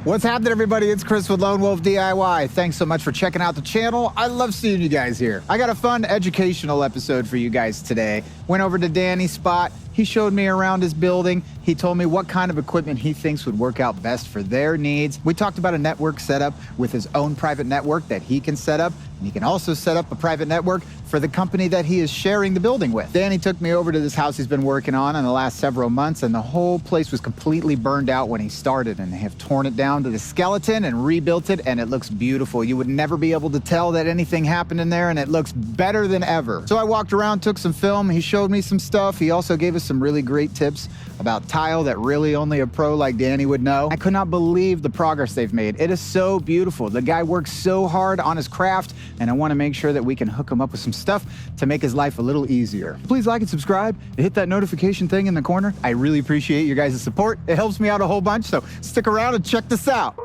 What's happening, everybody? It's Chris with Lone Wolf DIY. Thanks so much for checking out the channel. I love seeing you guys here. I got a fun educational episode for you guys today. Went over to Danny's spot. He showed me around his building. He told me what kind of equipment he thinks would work out best for their needs. We talked about a network setup with his own private network that he can set up. And he can also set up a private network for the company that he is sharing the building with. Danny took me over to this house he's been working on in the last several months, and the whole place was completely burned out when he started, and they have torn it down to the skeleton and rebuilt it, and it looks beautiful. You would never be able to tell that anything happened in there, and it looks better than ever. So I walked around, took some film. He showed me some stuff. He also gave us some really great tips about tile that really only a pro like Danny would know. I could not believe the progress they've made. It is so beautiful. The guy works so hard on his craft, and I want to make sure that we can hook him up with some stuff to make his life a little easier. Please like and subscribe and hit that notification thing in the corner. I really appreciate your guys' support. It helps me out a whole bunch, so stick around and check this out.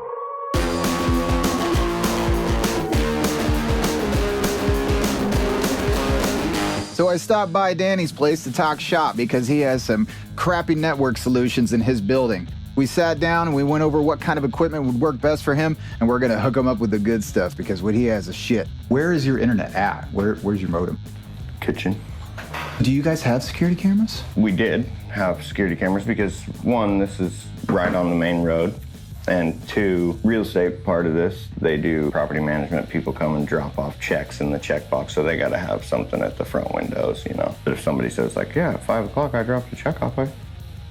So I stopped by Danny's place to talk shop because he has some crappy network solutions in his building. We sat down and we went over what kind of equipment would work best for him, and we're gonna hook him up with the good stuff because what he has is shit. Where is your internet at? Where's your modem? Kitchen. Do you guys have security cameras? We did have security cameras because one, this is right on the main road, and two, real estate part of this, they do property management. People come and drop off checks in the check box, so they gotta have something at the front windows, you know. But if somebody says like, yeah, at 5 o'clock I dropped a check off, I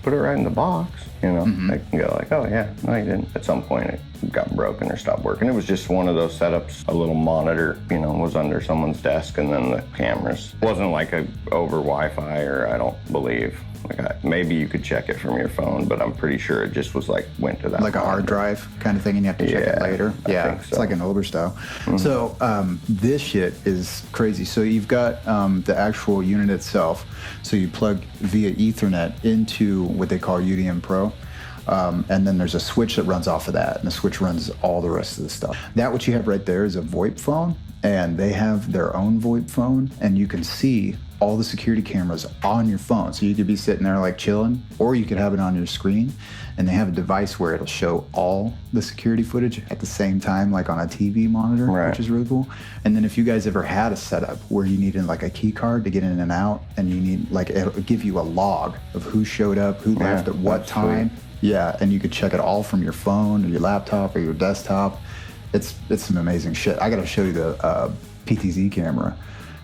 put it right in the box, you know. They can go like, oh yeah, no you didn't. At some point it got broken or stopped working. It was just one of those setups. A little monitor, you know, was under someone's desk, and then the cameras. It wasn't like a over Wi-Fi, or I don't believe. Like maybe you could check it from your phone, but I'm pretty sure it just was like went to that. Like a hard drive kind of thing, and you have to check it later. I think so. It's like an older style. So this shit is crazy. So you've got the actual unit itself. So you plug via Ethernet into what they call UDM Pro. And then there's a switch that runs off of that, and the switch runs all the rest of the stuff. That what you have right there is a VoIP phone, and they have their own VoIP phone, and you can see all the security cameras on your phone. So you could be sitting there like chilling, or you could have it on your screen, and they have a device where it'll show all the security footage at the same time, like on a TV monitor, which is really cool. And then if you guys ever had a setup where you needed like a key card to get in and out, and you need like, it'll give you a log of who showed up, who left at what time. Sweet. Yeah, and you could check it all from your phone or your laptop or your desktop. It's some amazing shit. I gotta show you the PTZ camera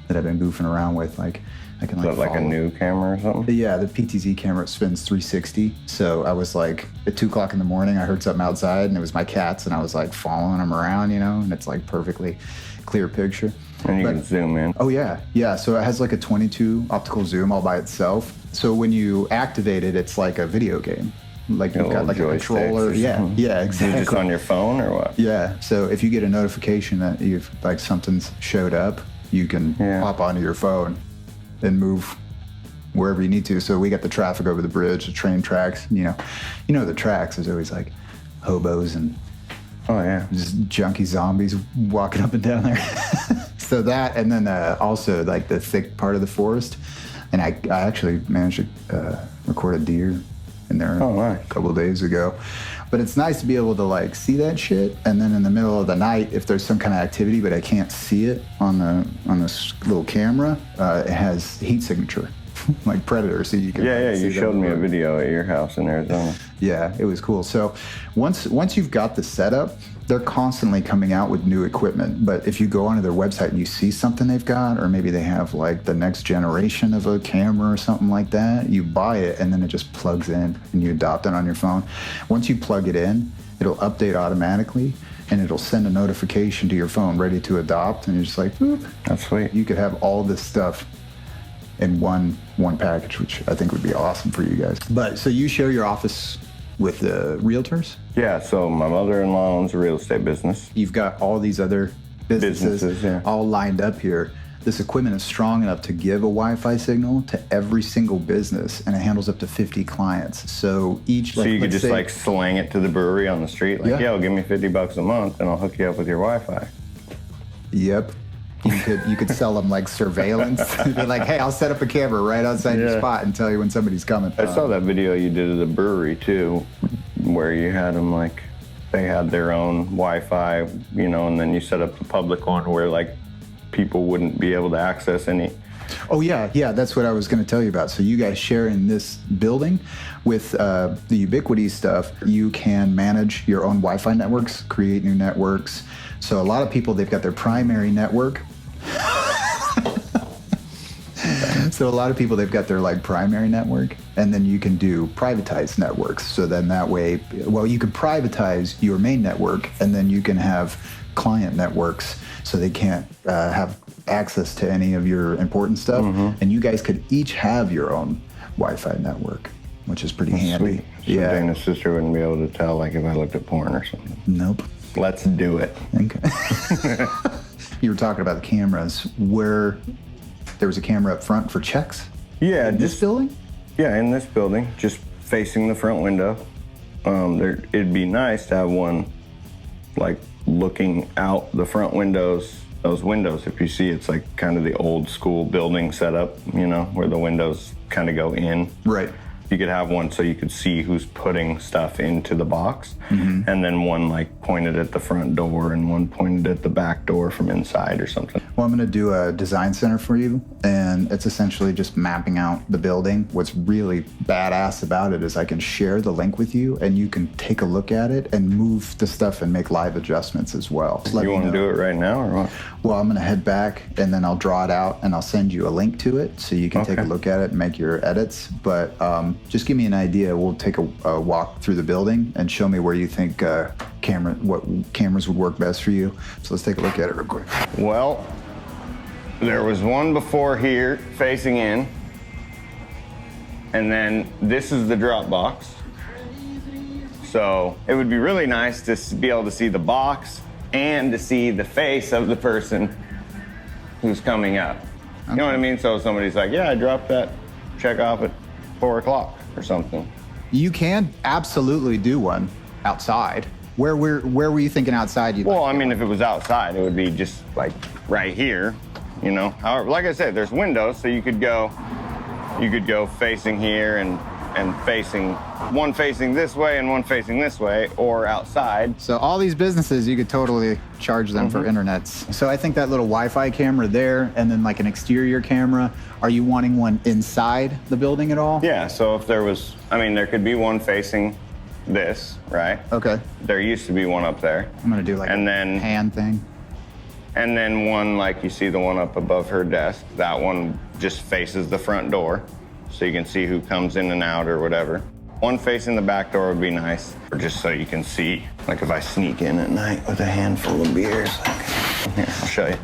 that I've been goofing around with. Like, I can like. Is that like a new camera or something? Yeah, the PTZ camera spins 360. So I was like, at 2 o'clock in the morning, I heard something outside, and it was my cats, and I was like following them around, you know, and it's like perfectly clear picture. And you can zoom in. Oh yeah, yeah. So it has like a 22 optical zoom all by itself. So when you activate it, it's like a video game. Like you've got like a controller. Yeah, exactly. Just on your phone or what? Yeah. So if you get a notification that you've like something's showed up, you can pop onto your phone and move wherever you need to. So we got the traffic over the bridge, the train tracks. You know the tracks. There's always like hobos and just junky zombies walking up and down there. So that, and then also like the thick part of the forest. And I actually managed to record a deer in there a couple of days ago. But it's nice to be able to like see that shit, and then in the middle of the night, if there's some kind of activity but I can't see it on this little camera, it has heat signature, like Predator, so you can. Yeah, you showed me a video at your house in Arizona. Yeah, it was cool. So once you've got the setup, they're constantly coming out with new equipment. But if you go onto their website and you see something they've got, or maybe they have like the next generation of a camera or something like that, you buy it and then it just plugs in and you adopt it on your phone. Once you plug it in, it'll update automatically and it'll send a notification to your phone ready to adopt, and you're just like, boop. That's sweet. You could have all this stuff in one package, which I think would be awesome for you guys. But so you share your office with the realtors? Yeah, so my mother-in-law owns a real estate business. You've got all these other businesses all lined up here. This equipment is strong enough to give a Wi-Fi signal to every single business, and it handles up to 50 clients. So each, so you could just like slang it to the brewery on the street, like, yo, give me $50 a month and I'll hook you up with your Wi-Fi. Yep. You could sell them like surveillance. Be like, hey, I'll set up a camera right outside your spot and tell you when somebody's coming. I saw that video you did of the brewery too, where you had them like they had their own Wi-Fi, you know, and then you set up the public one where like people wouldn't be able to access any. Oh yeah, that's what I was going to tell you about. So you guys share in this building with the Ubiquiti stuff. You can manage your own Wi-Fi networks, create new networks. So a lot of people, they've got their primary network. So a lot of people, they've got their like primary network, and then you can do privatized networks. So then that way, well, you can privatize your main network, and then you can have client networks so they can't have access to any of your important stuff. And you guys could each have your own Wi-Fi network, which is pretty handy. Sweet. So Dana's sister wouldn't be able to tell like if I looked at porn or something. Nope. Let's do it. Okay. You were talking about the cameras. Where there was a camera up front for checks? Yeah, in this building? Yeah, in this building, just facing the front window. It'd be nice to have one like looking out the front windows. Those windows, if you see, it's like kind of the old school building setup, you know, where the windows kind of go in. Right. You could have one so you could see who's putting stuff into the box, and then one like pointed at the front door and one pointed at the back door from inside or something. Well, I'm going to do a design center for you, and it's essentially just mapping out the building. What's really badass about it is I can share the link with you, and you can take a look at it and move the stuff and make live adjustments as well. You want to do it right now or what? Well, I'm going to head back, and then I'll draw it out, and I'll send you a link to it so you can take a look at it and make your edits. But just give me an idea. We'll take a walk through the building and show me where you think what cameras would work best for you. So let's take a look at it real quick. Well, there was one before here facing in, and then this is the drop box. So it would be really nice to be able to see the box and to see the face of the person who's coming up. Okay. You know what I mean? So somebody's like, yeah, I dropped that check off at 4 o'clock or something. You can absolutely do one outside. Where were you thinking outside? Well, I mean, if it was outside, it would be just like right here, you know. However, like I said, there's windows, so you could go facing here and facing one facing this way and one facing this way, or outside. So all these businesses, you could totally charge them for internets. So I think that little Wi-Fi camera there, and then like an exterior camera. Are you wanting one inside the building at all? Yeah. So if there was, I mean, there could be one facing this, right? Okay. There used to be one up there. I'm gonna do like a hand thing. And then one, like you see the one up above her desk, that one just faces the front door, so you can see who comes in and out or whatever. One facing the back door would be nice, or just so you can see, like if I sneak in at night with a handful of beers. Here, I'll show you.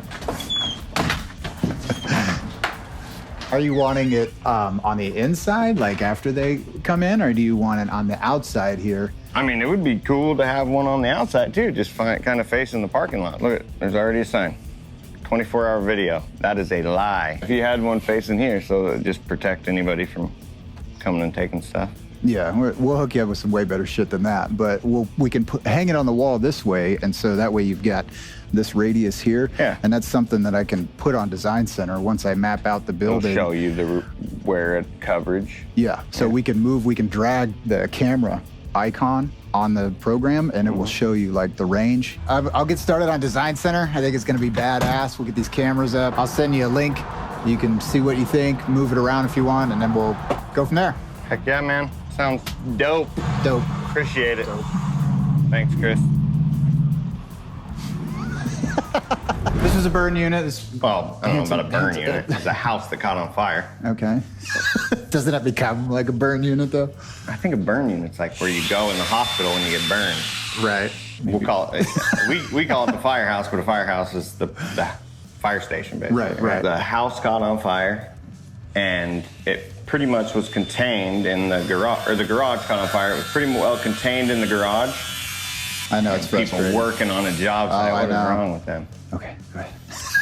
Are you wanting it on the inside, like after they come in, or do you want it on the outside here? I mean, it would be cool to have one on the outside too, just kind of facing the parking lot. Look, there's already a sign. 24-hour video. That is a lie. If you had one facing here, so that just protect anybody from coming and taking stuff. Yeah, we'll hook you up with some way better shit than that. But we can hang it on the wall this way, and so that way you've got this radius here. Yeah. And that's something that I can put on Design Center once I map out the building. It'll show you the where it coverage. Yeah. So we can drag the camera icon on the program, and it will show you like the range. I'll get started on Design Center. I think it's going to be badass. We'll get these cameras up. I'll send you a link. You can see what you think, move it around if you want, and then we'll go from there. Heck yeah, man. Sounds dope. Dope. Appreciate it. Dope. Thanks, Chris. This was a burn unit. Well, I don't know about a burn unit. It's a house that caught on fire. Okay. Doesn't that become like a burn unit, though? I think a burn unit's like where you go in the hospital when you get burned. Right. We'll call it, we call it the firehouse, but a firehouse is the fire station, basically. Right. The house caught on fire, and it pretty much was contained in the garage, or the garage caught on fire. It was pretty well contained in the garage. I know, it's frustrating. People working on a job site. Oh, what is wrong with them? Okay, go ahead.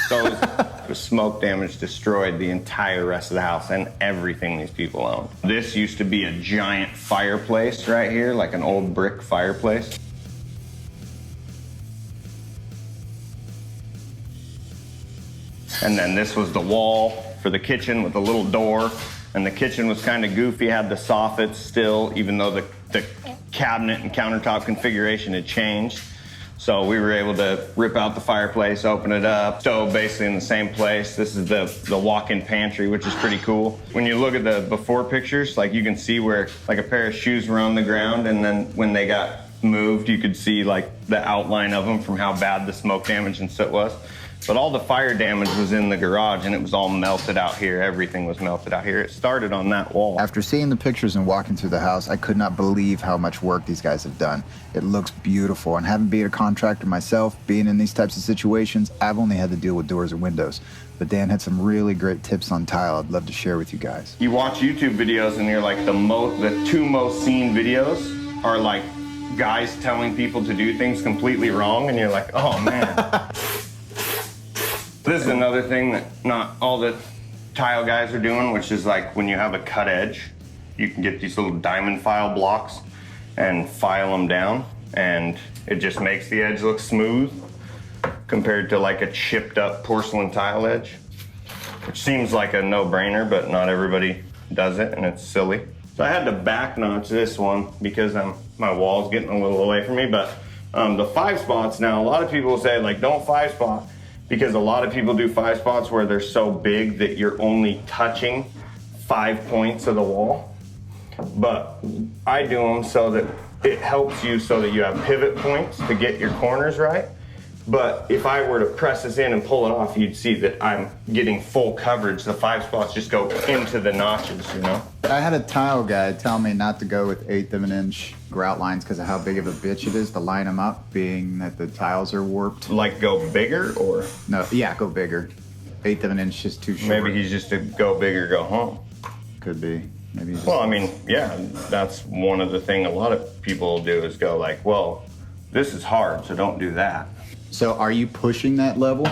So it was smoke damage, destroyed the entire rest of the house and everything these people owned. This used to be a giant fireplace right here, like an old brick fireplace. And then this was the wall for the kitchen with a little door And the kitchen was kind of goofy, had the soffits still, even though the cabinet and countertop configuration had changed. So we were able to rip out the fireplace, open it up, stove basically in the same place. This is the walk-in pantry, which is pretty cool. When you look at the before pictures, like you can see where like a pair of shoes were on the ground, and then when they got moved, you could see like the outline of them from how bad the smoke damage and soot was. But all the fire damage was in the garage, and it was all melted out here. Everything was melted out here. It started on that wall. After seeing the pictures and walking through the house, I could not believe how much work these guys have done. It looks beautiful, and having been a contractor myself, being in these types of situations, I've only had to deal with doors and windows. But Dan had some really great tips on tile I'd love to share with you guys. You watch YouTube videos, and you're like, the two most seen videos are like guys telling people to do things completely wrong, and you're like, oh man. This is another thing that not all the tile guys are doing, which is like when you have a cut edge, you can get these little diamond file blocks and file them down, and it just makes the edge look smooth compared to like a chipped up porcelain tile edge, which seems like a no-brainer, but not everybody does it, and it's silly. So I had to back notch this one because my wall's getting a little away from me, but the 5 spots now, a lot of people say like don't 5 spot, because a lot of people do 5 spots where they're so big that you're only touching 5 points of the wall. But I do them so that it helps you so that you have pivot points to get your corners right. But if I were to press this in and pull it off, you'd see that I'm getting full coverage. The 5 spots just go into the notches, you know? I had a tile guy tell me not to go with 1/8 of an inch grout lines because of how big of a bitch it is to line them up, being that the tiles are warped. Like go bigger or? No, yeah, go bigger. 1/8 of an inch is too short. Maybe he's just a go big or go home. Could be. Maybe. Well, I mean, yeah, that's one of the things a lot of people do is go like, well, this is hard, so don't do that. So are you pushing that level?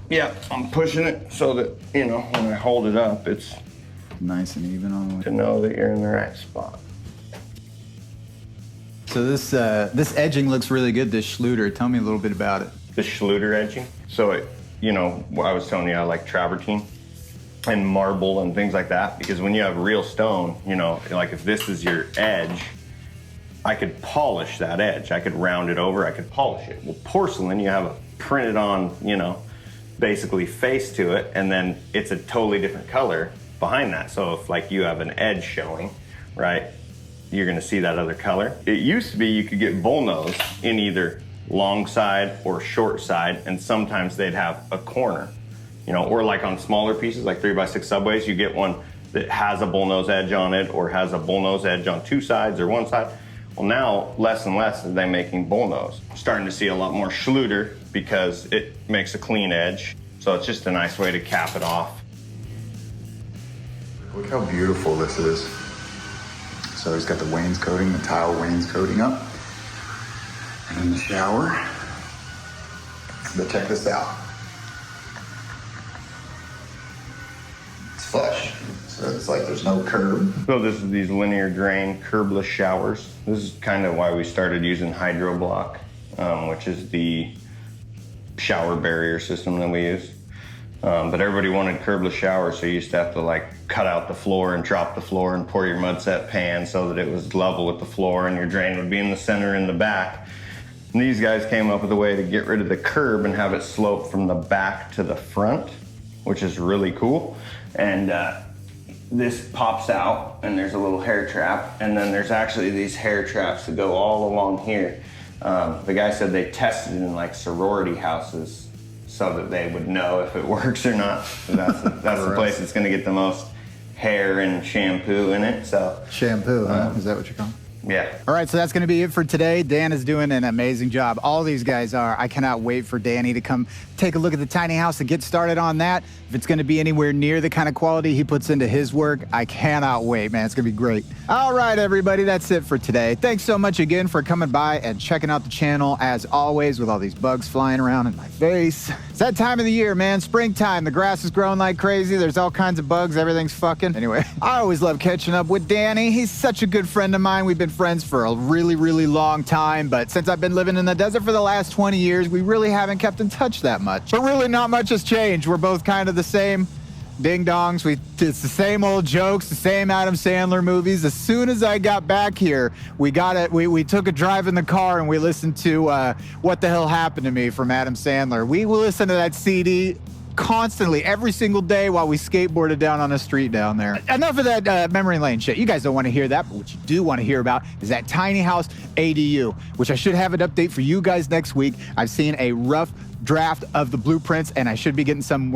Yeah, I'm pushing it so that, you know, when I hold it up, it's nice and even on the way. To know that you're in the right spot. So this edging looks really good, this Schluter. Tell me a little bit about it. The Schluter edging? So, you know, I was telling you I like travertine and marble and things like that, because when you have real stone, you know, like if this is your edge, I could polish that edge. I could round it over, I could polish it. Well, porcelain, you have a printed on, you know, basically face to it, and then it's a totally different color behind that. So if like you have an edge showing, right, you're gonna see that other color. It used to be you could get bullnose in either long side or short side, and sometimes they'd have a corner, you know, or like on smaller pieces, like 3x6 subways, you get one that has a bullnose edge on it or has a bullnose edge on 2 sides or 1 side. Well, now less and less are they making bullnose. Starting to see a lot more Schluter because it makes a clean edge. So it's just a nice way to cap it off. Look how beautiful this is. So he's got the wainscoting, the tile wainscoting up. And in the shower. But check this out. It's flush. So it's like there's no curb. So this is these linear drain curbless showers. This is kind of why we started using Hydro Block, which is the shower barrier system that we use. But everybody wanted curbless showers, so you used to have to like cut out the floor and drop the floor and pour your mud set pan so that it was level with the floor, and your drain would be in the center in the back. And these guys came up with a way to get rid of the curb and have it slope from the back to the front, which is really cool. And this pops out, and there's a little hair trap, and then there's actually these hair traps that go all along here. The guy said they tested in like sorority houses so that they would know if it works or not. So that's the place that's gonna get the most hair and shampoo in it. So shampoo, huh? Is that what you call it? Yeah. All right, so that's going to be it for today. Dan is doing an amazing job. All these guys are. I cannot wait for Danny to come take a look at the tiny house and get started on that. If it's going to be anywhere near the kind of quality he puts into his work, I cannot wait, man. It's going to be great. All right, everybody, that's it for today. Thanks so much again for coming by and checking out the channel, as always, with all these bugs flying around in my face. It's that time of the year, man. Springtime. The grass is growing like crazy. There's all kinds of bugs. Everything's fucking. Anyway, I always love catching up with Danny. He's such a good friend of mine. We've been friends for a really, really long time, but since I've been living in the desert for the last 20 years, we really haven't kept in touch that much. But really not much has changed. We're both kind of the same. Ding dongs. It's the same old jokes, the same Adam Sandler movies. As soon as I got back here, we took a drive in the car and we listened to What the Hell Happened to Me from Adam Sandler. We will listen to that CD constantly, every single day while we skateboarded down on the street down there. Enough of that memory lane shit. You guys don't want to hear that, but what you do want to hear about is that tiny house ADU, which I should have an update for you guys next week. I've seen a rough draft of the blueprints, and I should be getting something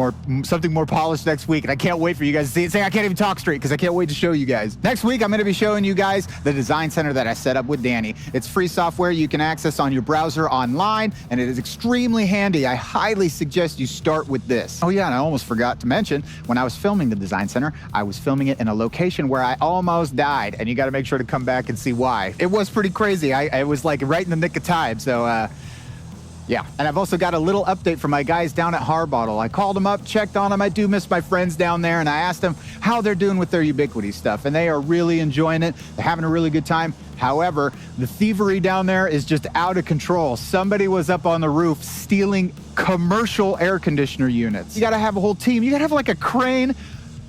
more polished next week, and I can't wait for you guys to see it. I can't even talk straight because I can't wait to show you guys. Next week, I'm going to be showing you guys the design center that I set up with Danny. It's free software you can access on your browser online, and it is extremely handy. I highly suggest you start with this. Oh yeah, and I almost forgot to mention, when I was filming the design center, I was filming it in a location where I almost died, and you got to make sure to come back and see why. It was pretty crazy. I was like right in the nick of time, so yeah, and I've also got a little update from my guys down at Harbottle. I called them up, checked on them. I do miss my friends down there, and I asked them how they're doing with their Ubiquity stuff, and they are really enjoying it. They're having a really good time. However, the thievery down there is just out of control. Somebody was up on the roof stealing commercial air conditioner units. You got to have a whole team. You got to have like a crane.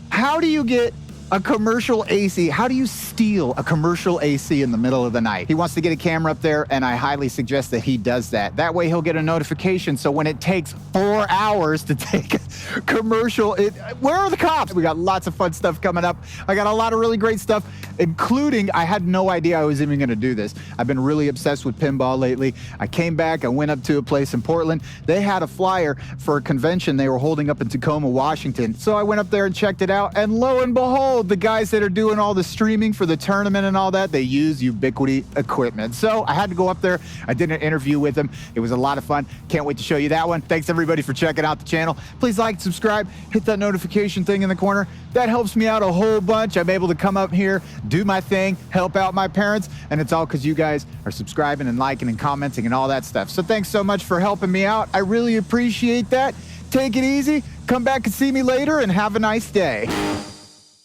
How do you get a commercial AC? How do you steal a commercial AC in the middle of the night? He wants to get a camera up there, and I highly suggest that he does that. That way he'll get a notification, so when it takes 4 hours to take a commercial, where are the cops? We got lots of fun stuff coming up. I got a lot of really great stuff, including, I had no idea I was even gonna do this. I've been really obsessed with pinball lately. I came back, I went up to a place in Portland. They had a flyer for a convention they were holding up in Tacoma, Washington. So I went up there and checked it out, and lo and behold, the guys that are doing all the streaming for the tournament and all that, they use Ubiquity equipment. So I had to go up there. I did an interview with them. It was a lot of fun. Can't wait to show you that one. Thanks everybody for checking out the channel. Please like, subscribe, hit that notification thing in the corner. That helps me out a whole bunch. I'm able to come up here, do my thing, help out my parents, and it's all because you guys are subscribing and liking and commenting and all that stuff. So thanks so much for helping me out. I really appreciate that. Take it easy. Come back and see me later, and have a nice day.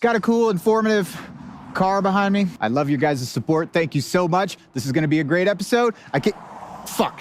Got a cool, informative car behind me. I love your guys' support. Thank you so much. This is going to be a great episode. Fuck.